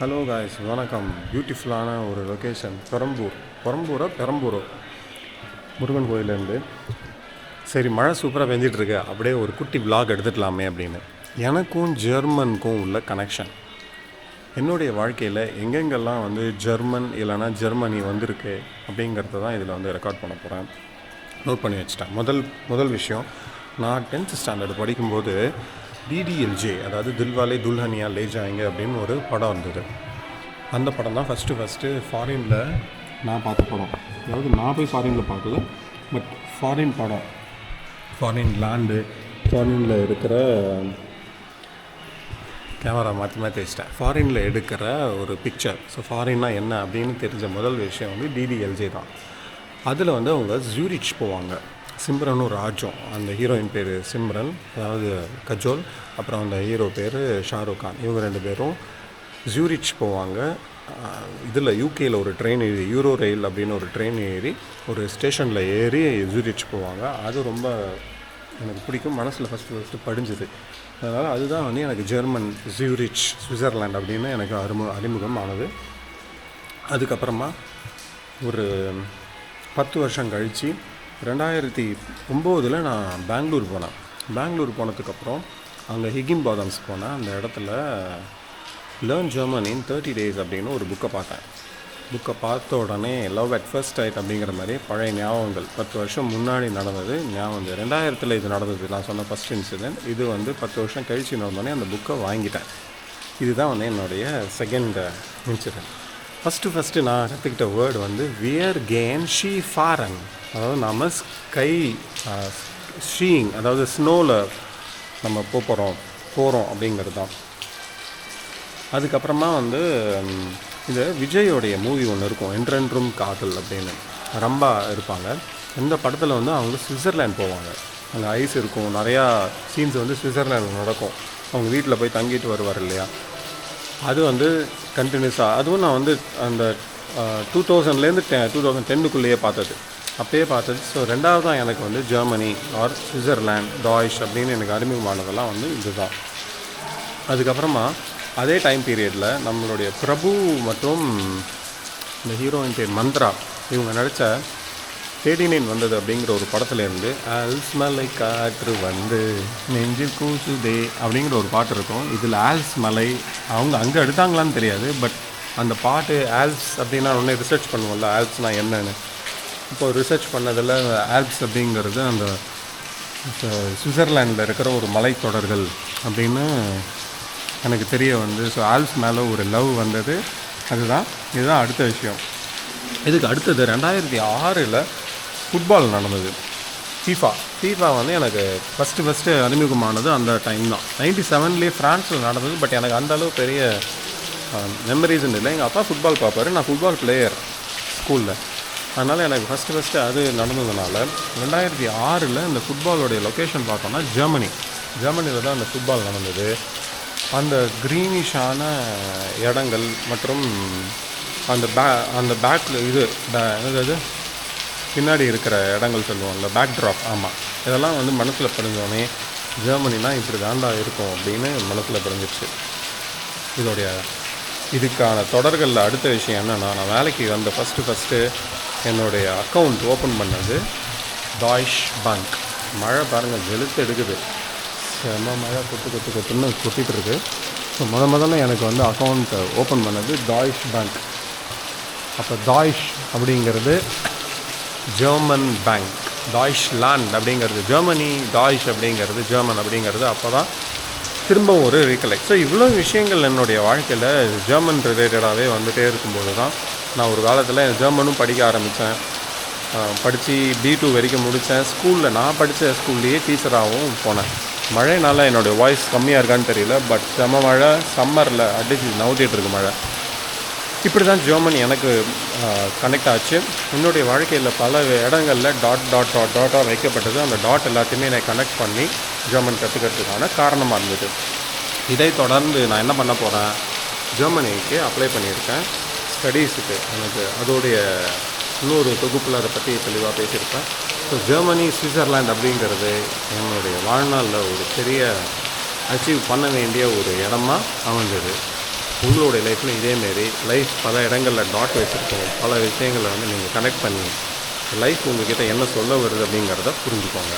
Hello guys, வணக்கம். பியூட்டிஃபுல்லான ஒரு லொக்கேஷன் பெரம்பூரோ முருகன் கோயிலேருந்து. சரி, மழை சூப்பராக பெஞ்சிட்ருக்கு, அப்படியே ஒரு குட்டி விலாக் எடுத்துடலாமே அப்படின்னு. எனக்கும் ஜெர்மனுக்கும் உள்ள கனெக்ஷன், என்னுடைய வாழ்க்கையில் எங்கெங்கெல்லாம் ஜெர்மன் இல்லைனா ஜெர்மனி வந்திருக்கு அப்படிங்கிறத தான் இதில் ரெக்கார்ட் பண்ண போகிறேன். நோட் பண்ணி வச்சிட்டேன். முதல் விஷயம், நான் 10th ஸ்டாண்டர்டு படிக்கும்போது டிடிஎல்ஜே, அதாவது தில்வாலே துல்ஹனியா லே ஜாயேங்கே அப்படின்னு ஒரு படம் இருந்தது. அந்த படம் தான் ஃபஸ்ட்டு ஃபாரினில் நான் பார்த்த படம். அதாவது நான் போய் ஃபாரினில் பார்க்கல, பட் ஃபாரின் படம், ஃபாரின் லேண்டு, ஃபாரினில் இருக்கிற கேமரா மாற்றி வச்சிட்டேன், ஃபாரினில் எடுக்கிற ஒரு பிக்சர். ஸோ ஃபாரின்னா என்ன அப்படின்னு தெரிஞ்ச முதல் விஷயம் டிடிஎல்ஜே தான். அதில் அவங்க ஜூரிச் போவாங்க. சிம்ரனும் ராஜும், அந்த ஹீரோயின் பேர் சிம்ரன், அதாவது கஜோல், அப்புறம் அந்த ஹீரோ பேர் ஷாருக் கான். இவங்க 2 பேரும் ஜூரிச் போவாங்க. இதில் யூகேயில் ஒரு ட்ரெயின் ஏறி, யூரோ ரயில் அப்படின்னு ஒரு ட்ரெயின் ஏறி ஒரு ஸ்டேஷனில் ஏறி ஜூரிச் போவாங்க. அது ரொம்ப எனக்கு பிடிக்கும், மனசில் ஃபஸ்ட்டு படிஞ்சுது. அதனால் அதுதான் எனக்கு ஜெர்மன், ஜூரிச், சுவிட்சர்லாண்ட் அப்படின்னு எனக்கு அறிமுகம் ஆனது. அதுக்கப்புறமா ஒரு 10 வருஷம் கழித்து 2009 நான் பெங்களூர் போனேன். பெங்களூர் போனதுக்கப்புறம் அங்கே ஹிகின்பாதம்ஸ் போனேன். அந்த இடத்துல லேர்ன் ஜெர்மன் இன் 30 days அப்படின்னு ஒரு புக்கை பார்த்தேன். புக்கை பார்த்த உடனே லவ் அட் ஃபர்ஸ்ட் சைட் அப்படிங்கிற மாதிரி பழைய ஞாபகங்கள், 10 வருஷம் முன்னாடி நடந்தது ஞாபகம். 2000 இது நடந்தது, நான் சொன்ன ஃபஸ்ட் இன்சிடென்ட். இது 10 வருஷம் கழித்து நடந்தோடனே அந்த புக்கை வாங்கிட்டேன். இதுதான் என்னுடைய செகண்ட் இன்சிடென்ட். ஃபஸ்ட்டு நான் கற்றுக்கிட்ட வேர்டு வியர் கேன் ஷீ ஃபாரன், அதாவது நாம் ஸ்கை ஷீயிங், அதாவது ஸ்னோவில் நம்ம போகிறோம் அப்படிங்கிறது தான். அதுக்கப்புறமா இந்த விஜயோடைய மூவி ஒன்று இருக்கும், என்றென்றும் காதல் அப்படின்னு. ரம்பா இருப்பாங்க. இந்த படத்தில் அவங்க சுவிட்சர்லாண்ட் போவாங்க. அங்கே ஐஸ் இருக்கும், நிறையா சீன்ஸ் சுவிட்சர்லாண்டில் நடக்கும். அவங்க வீட்டில் போய் தங்கிட்டு வருவார் இல்லையா, அது கண்டினியூஸாக. அதுவும் நான் அந்த 2000லேருந்து 2010க்குள்ளேயே அப்பயே பார்த்தது. ஸோ 2வது தான் எனக்கு ஜெர்மனி ஆர் சுவிட்சர்லாண்ட், டாய்ஷ் அப்படின்னு எனக்கு அறிமுகமானதெல்லாம் இதுதான். அதுக்கப்புறமா அதே டைம் பீரியடில் நம்மளுடைய பிரபு மற்றும் இந்த ஹீரோயின் பேர் மந்த்ரா, இவங்க நடித்த 39 வந்தது அப்படிங்கிற ஒரு படத்துலேருந்து ஆல்ஸ் மலை காற்று நெஞ்சில் கூசுதே அப்படிங்கிற ஒரு பாட்டு இருக்கும். இதில் ஆல்ஸ் மலை அவங்க அங்கே எடுத்தாங்களான்னு தெரியாது, பட் அந்த பாட்டு ஆல்ப்ஸ் அப்படின்னா ஒன்றே ரிசர்ச் பண்ணுவோம்ல, ஆல்ப்ஸ்னால் என்னன்னு. இப்போது ரிசர்ச் பண்ணதில் ஆல்ப்ஸ் அப்படிங்கிறது அந்த சுவிட்சர்லாண்டில் இருக்கிற ஒரு மலைத்தொடர்கள் அப்படின்னு எனக்கு தெரிய ஸோ ஆல்ப்ஸ் மேலே ஒரு லவ் வந்தது. இதுதான் அடுத்த விஷயம். இதுக்கு அடுத்தது 2006 ஃபுட்பால் நடந்தது. ஃபீஃபா எனக்கு ஃபஸ்ட்டு அறிமுகமானது அந்த டைம் தான். 97 ஃப்ரான்ஸில் நடந்தது. பட் எனக்கு அந்தளவு பெரிய மெமரிஸ்ன்னு இல்லை. எங்கள் அப்பா ஃபுட்பால் பார்ப்பார், நான் ஃபுட்பால் பிளேயர் ஸ்கூலில். அதனால் எனக்கு ஃபஸ்ட்டு அது நடந்ததுனால 2006 இந்த ஃபுட்பாலோடைய லொக்கேஷன் பார்த்தோன்னா ஜெர்மனியில் தான் அந்த ஃபுட்பால் நடந்தது. அந்த க்ரீனிஷான இடங்கள் மற்றும் அந்த பேக்கில் என்னது பின்னாடி இருக்கிற இடங்கள் சொல்லுவாங்கள்ல, பேக் ட்ராப். ஆமாம், இதெல்லாம் மனசில் பதிஞ்சோடனே ஜெர்மனினா இப்படி தாண்டா இருக்கும் அப்படின்னு மனசில் பதிஞ்சிச்சு. இதுக்கான தொடர்களில் அடுத்த விஷயம் என்னென்னா, நான் வேலைக்கு வந்த ஃபஸ்ட்டு என்னுடைய அக்கௌண்ட் ஓப்பன் பண்ணது டாய்ஷ் பேங்க். மழை பாருங்கள், வெளுத்து எடுக்குது, செம்ம மழை, கொட்டுன்னு கொட்டிகிட்ருக்கு. ஸோ முதல்ல எனக்கு அக்கௌண்ட் ஓப்பன் பண்ணது டாய்ஷ் பேங்க். அப்போ டாய்ஷ் அப்படிங்கிறது ஜெர்மன் பேங்க், டாய்ஷ்லாண்ட் அப்படிங்கிறது ஜெர்மனி, டாய்ஷ் அப்படிங்கிறது ஜெர்மன் அப்படிங்கிறது. அப்போ தான் திரும்பவும் ஒரு ரீகலெக்ட். ஸோ இவ்வளோ விஷயங்கள் என்னுடைய வாழ்க்கையில் ஜெர்மன் ரிலேட்டடாகவே வந்துகிட்டே இருக்கும்போது தான் நான் ஒரு காலத்தில் ஜெர்மனும் படிக்க ஆரம்பித்தேன். படித்து B2 வரைக்கும் முடித்தேன். நான் படித்த ஸ்கூல்லேயே டீச்சராகவும் போனேன். மழைனால என்னுடைய வாய்ஸ் கம்மியாக இருக்கான்னு தெரியல, பட் செம்ம மழை, சம்மரில் அடிச்சு நவுத்திட்டுருக்கு மழை. இப்படி தான் ஜெர்மன் எனக்கு கனெக்ட் ஆச்சு. என்னுடைய வாழ்க்கையில் பல இடங்களில் டாட்டாக வைக்கப்பட்டது. அந்த டாட் எல்லாத்தையுமே நான் கனெக்ட் பண்ணி ஜெர்மன் கற்றுக்கிறதுக்கான காரணமாக இருந்தது. இதை தொடர்ந்து நான் என்ன பண்ண போகிறேன், ஜெர்மனிக்கு அப்ளை பண்ணியிருக்கேன் ஸ்டடீஸுக்கு. எனக்கு அதோடைய இன்னொரு தொகுப்பில் அதை பற்றி தெளிவாக பேசியிருப்பேன். ஸோ ஜெர்மனி, சுவிட்சர்லாண்ட் அப்படிங்கிறது என்னுடைய வாழ்நாளில் ஒரு பெரிய அச்சீவ் பண்ண வேண்டிய ஒரு இடமா அமைஞ்சது. உங்களுடைய லைஃப்பில் இதேமாரி லைஃப் பல இடங்களில் டாட் வச்சுருக்கோம். பல விஷயங்களை வந்து நீங்கள் கனெக்ட் பண்ணி லைஃப் உங்கள்கிட்ட என்ன சொல்ல வருது அப்படிங்கிறத புரிஞ்சுக்கோங்க.